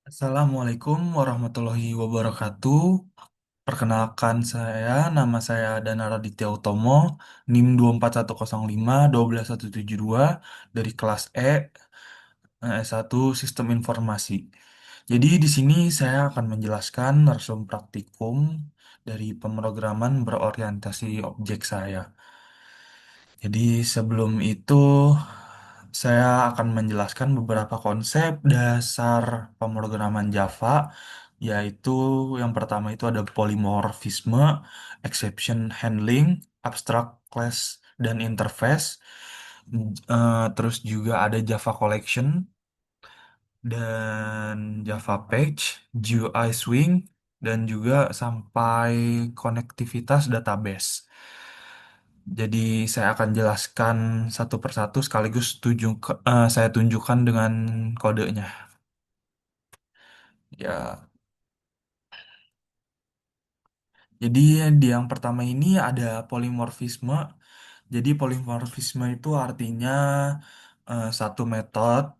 Assalamualaikum warahmatullahi wabarakatuh. Perkenalkan nama saya Dana Raditya Utomo, NIM 24105 12172 dari kelas S1 Sistem Informasi. Jadi di sini saya akan menjelaskan narsum praktikum dari pemrograman berorientasi objek saya. Jadi sebelum itu saya akan menjelaskan beberapa konsep dasar pemrograman Java, yaitu yang pertama itu ada polymorphisme, exception handling, abstract class dan interface. Terus juga ada Java collection dan Java page, GUI swing, dan juga sampai konektivitas database. Jadi saya akan jelaskan satu persatu sekaligus saya tunjukkan dengan kodenya. Ya, jadi di yang pertama ini ada polimorfisme. Jadi polimorfisme itu artinya satu metode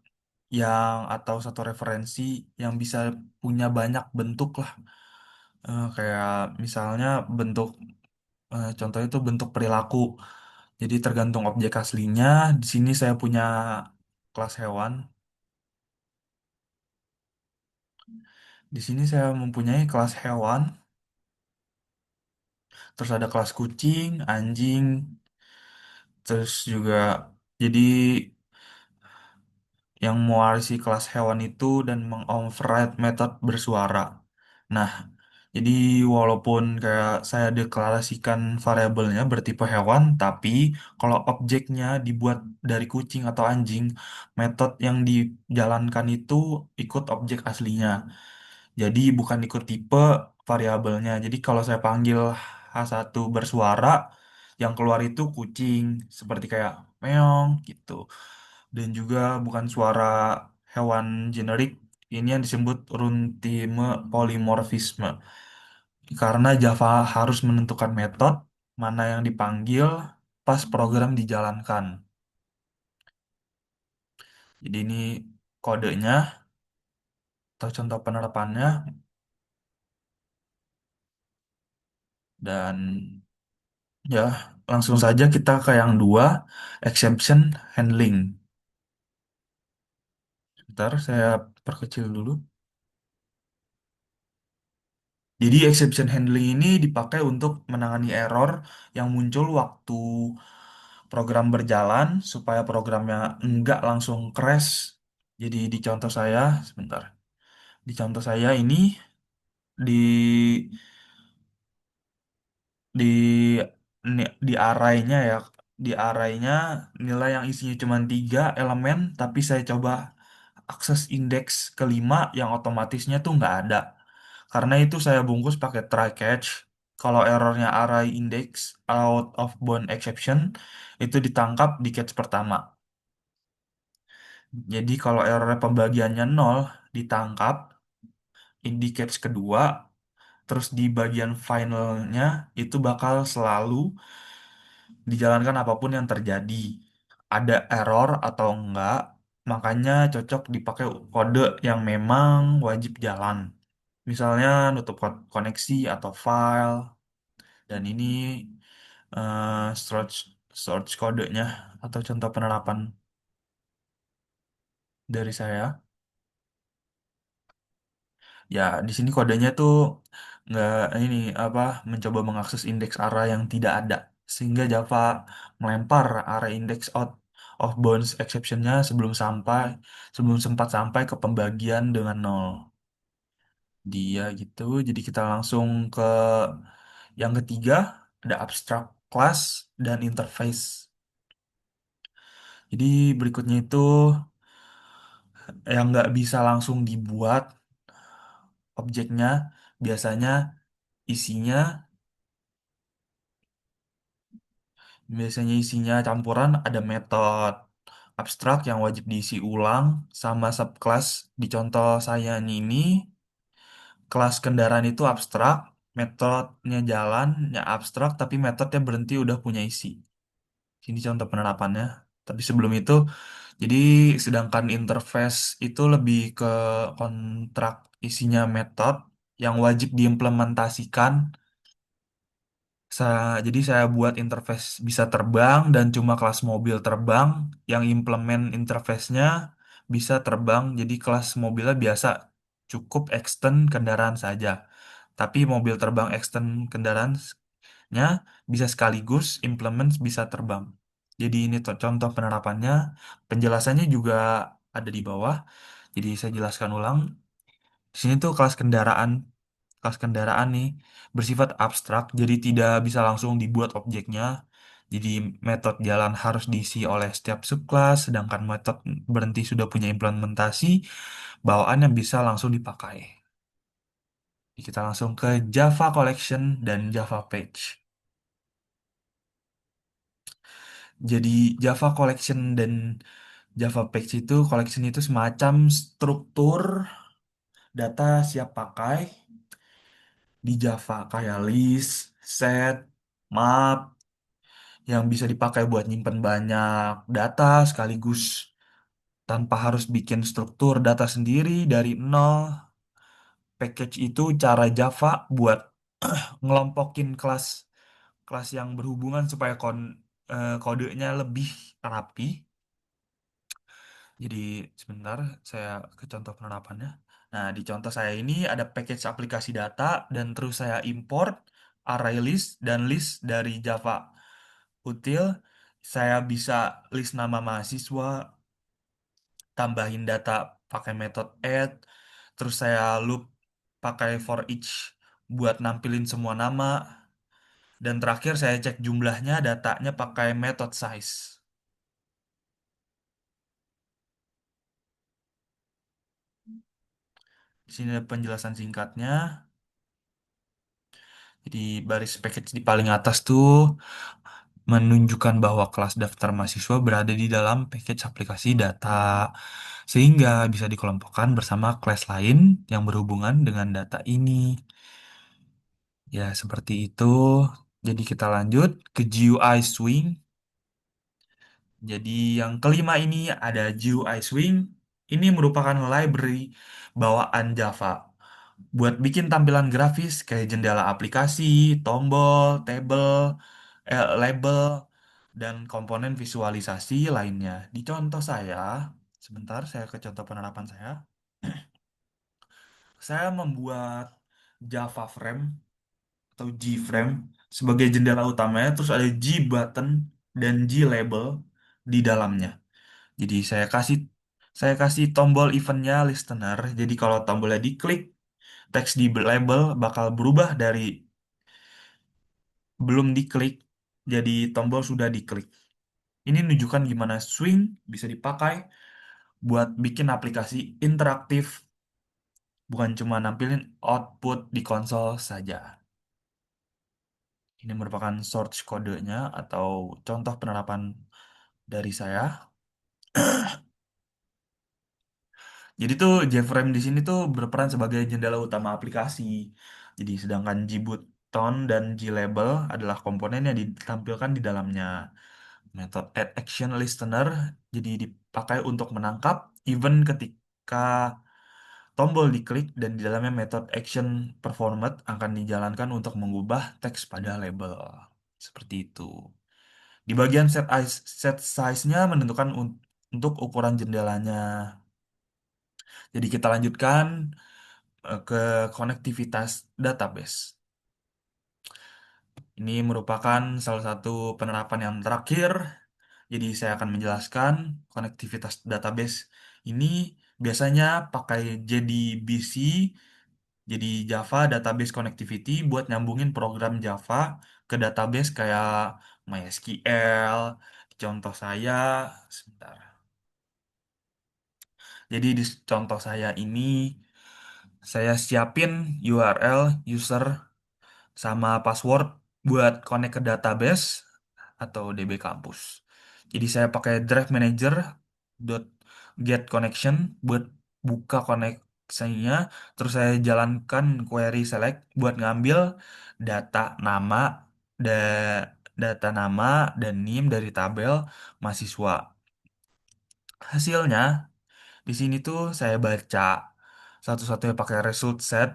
yang atau satu referensi yang bisa punya banyak bentuk lah. Kayak misalnya contohnya itu bentuk perilaku. Jadi tergantung objek aslinya. Di sini saya punya kelas hewan. Di sini saya mempunyai kelas hewan, terus ada kelas kucing, anjing, terus juga jadi yang mewarisi kelas hewan itu dan mengoverride metode bersuara. Nah, jadi walaupun kayak saya deklarasikan variabelnya bertipe hewan, tapi kalau objeknya dibuat dari kucing atau anjing, metode yang dijalankan itu ikut objek aslinya. Jadi bukan ikut tipe variabelnya. Jadi kalau saya panggil H1 bersuara, yang keluar itu kucing, seperti kayak meong gitu. Dan juga bukan suara hewan generik, ini yang disebut runtime polymorphisme. Karena Java harus menentukan metode mana yang dipanggil pas program dijalankan. Jadi ini kodenya atau contoh penerapannya dan ya, langsung saja kita ke yang dua, exception handling. Sebentar, saya perkecil dulu. Jadi exception handling ini dipakai untuk menangani error yang muncul waktu program berjalan supaya programnya enggak langsung crash. Jadi di contoh saya, sebentar. Di contoh saya ini di di di arraynya ya, di arraynya nilai yang isinya cuma 3 elemen, tapi saya coba akses indeks kelima yang otomatisnya tuh nggak ada. Karena itu saya bungkus pakai try catch. Kalau errornya array index out of bound exception itu ditangkap di catch pertama. Jadi kalau error pembagiannya nol ditangkap di catch kedua, terus di bagian finalnya itu bakal selalu dijalankan apapun yang terjadi. Ada error atau enggak, makanya cocok dipakai kode yang memang wajib jalan. Misalnya nutup koneksi atau file, dan ini source kodenya atau contoh penerapan dari saya. Ya, di sini kodenya tuh nggak ini apa mencoba mengakses indeks array yang tidak ada, sehingga Java melempar array index out of bounds exceptionnya sebelum sempat sampai ke pembagian dengan nol. Dia gitu. Jadi kita langsung ke yang ketiga, ada abstract class dan interface. Jadi berikutnya itu yang nggak bisa langsung dibuat objeknya, biasanya isinya isinya campuran, ada metode abstrak yang wajib diisi ulang sama subclass. Di contoh saya ini kelas kendaraan itu abstrak, metodenya jalan ya abstrak, tapi metodenya berhenti udah punya isi. Ini contoh penerapannya. Tapi sebelum itu Jadi sedangkan interface itu lebih ke kontrak isinya metode yang wajib diimplementasikan. Jadi saya buat interface bisa terbang dan cuma kelas mobil terbang yang implement interface-nya bisa terbang. Jadi kelas mobilnya biasa cukup extend kendaraan saja. Tapi mobil terbang extend kendaraannya bisa sekaligus implement bisa terbang. Jadi ini contoh penerapannya. Penjelasannya juga ada di bawah. Jadi saya jelaskan ulang. Di sini tuh kelas kendaraan nih bersifat abstrak, jadi tidak bisa langsung dibuat objeknya. Jadi metode jalan harus diisi oleh setiap subclass, sedangkan metode berhenti sudah punya implementasi bawaan yang bisa langsung dipakai. Jadi kita langsung ke Java Collection dan Java Page. Jadi Java Collection dan Java Page itu collection itu semacam struktur data siap pakai di Java kayak list, set, map yang bisa dipakai buat nyimpen banyak data sekaligus tanpa harus bikin struktur data sendiri dari nol. Package itu cara Java buat ngelompokin kelas kelas yang berhubungan supaya kodenya lebih rapi. Jadi sebentar saya ke contoh penerapannya. Nah, di contoh saya ini ada package aplikasi data dan terus saya import array list dan list dari Java util. Saya bisa list nama mahasiswa, tambahin data pakai metode add, terus saya loop pakai for each buat nampilin semua nama, dan terakhir saya cek jumlahnya datanya pakai method size. Di sini ada penjelasan singkatnya. Jadi baris package di paling atas tuh menunjukkan bahwa kelas daftar mahasiswa berada di dalam package aplikasi data, sehingga bisa dikelompokkan bersama kelas lain yang berhubungan dengan data ini. Ya, seperti itu. Jadi kita lanjut ke GUI Swing. Jadi yang kelima ini ada GUI Swing. Ini merupakan library bawaan Java buat bikin tampilan grafis kayak jendela aplikasi, tombol, label, dan komponen visualisasi lainnya. Di contoh saya, sebentar saya ke contoh penerapan saya. Saya membuat Java Frame atau G-frame sebagai jendela utamanya, terus ada G-button dan G-label di dalamnya. Jadi saya kasih tombol eventnya listener. Jadi kalau tombolnya diklik, teks di label bakal berubah dari belum diklik jadi tombol sudah diklik. Ini menunjukkan gimana swing bisa dipakai buat bikin aplikasi interaktif, bukan cuma nampilin output di konsol saja. Ini merupakan source kodenya atau contoh penerapan dari saya. Jadi tuh JFrame di sini tuh berperan sebagai jendela utama aplikasi. Jadi sedangkan JButton dan JLabel adalah komponen yang ditampilkan di dalamnya. Metode add action listener jadi dipakai untuk menangkap event ketika tombol diklik, dan di dalamnya metode action performed akan dijalankan untuk mengubah teks pada label. Seperti itu. Di bagian set size-nya menentukan untuk ukuran jendelanya. Jadi kita lanjutkan ke konektivitas database. Ini merupakan salah satu penerapan yang terakhir. Jadi saya akan menjelaskan konektivitas database ini biasanya pakai JDBC, jadi Java Database Connectivity buat nyambungin program Java ke database kayak MySQL. Contoh saya, sebentar. Jadi di contoh saya ini, saya siapin URL user sama password buat connect ke database atau DB kampus. Jadi saya pakai Drive Manager dot get connection buat buka koneksinya, terus saya jalankan query select buat ngambil data nama da, data nama dan NIM dari tabel mahasiswa. Hasilnya di sini tuh saya baca satu-satunya pakai result set,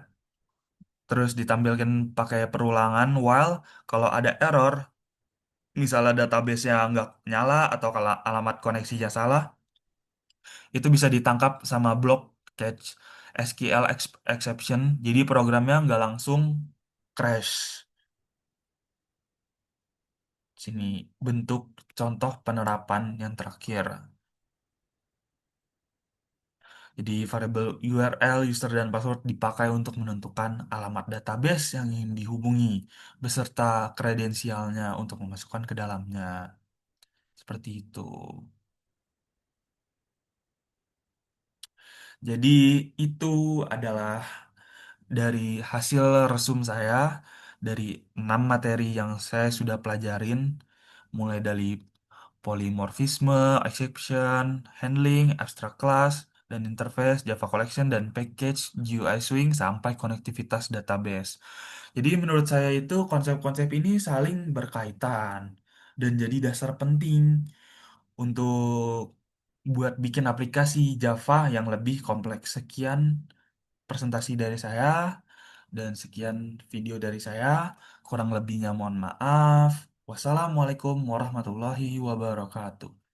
terus ditampilkan pakai perulangan while kalau ada error, misalnya database-nya nggak nyala atau kalau alamat koneksinya salah, itu bisa ditangkap sama block catch SQL exception. Jadi programnya nggak langsung crash. Sini bentuk contoh penerapan yang terakhir. Jadi variabel URL, user, dan password dipakai untuk menentukan alamat database yang ingin dihubungi beserta kredensialnya untuk memasukkan ke dalamnya. Seperti itu. Jadi itu adalah dari hasil resum saya dari 6 materi yang saya sudah pelajarin, mulai dari polymorphisme, exception, handling, abstract class, dan interface, Java collection, dan package, GUI swing, sampai konektivitas database. Jadi menurut saya itu konsep-konsep ini saling berkaitan dan jadi dasar penting untuk buat bikin aplikasi Java yang lebih kompleks. Sekian presentasi dari saya dan sekian video dari saya. Kurang lebihnya mohon maaf. Wassalamualaikum warahmatullahi wabarakatuh.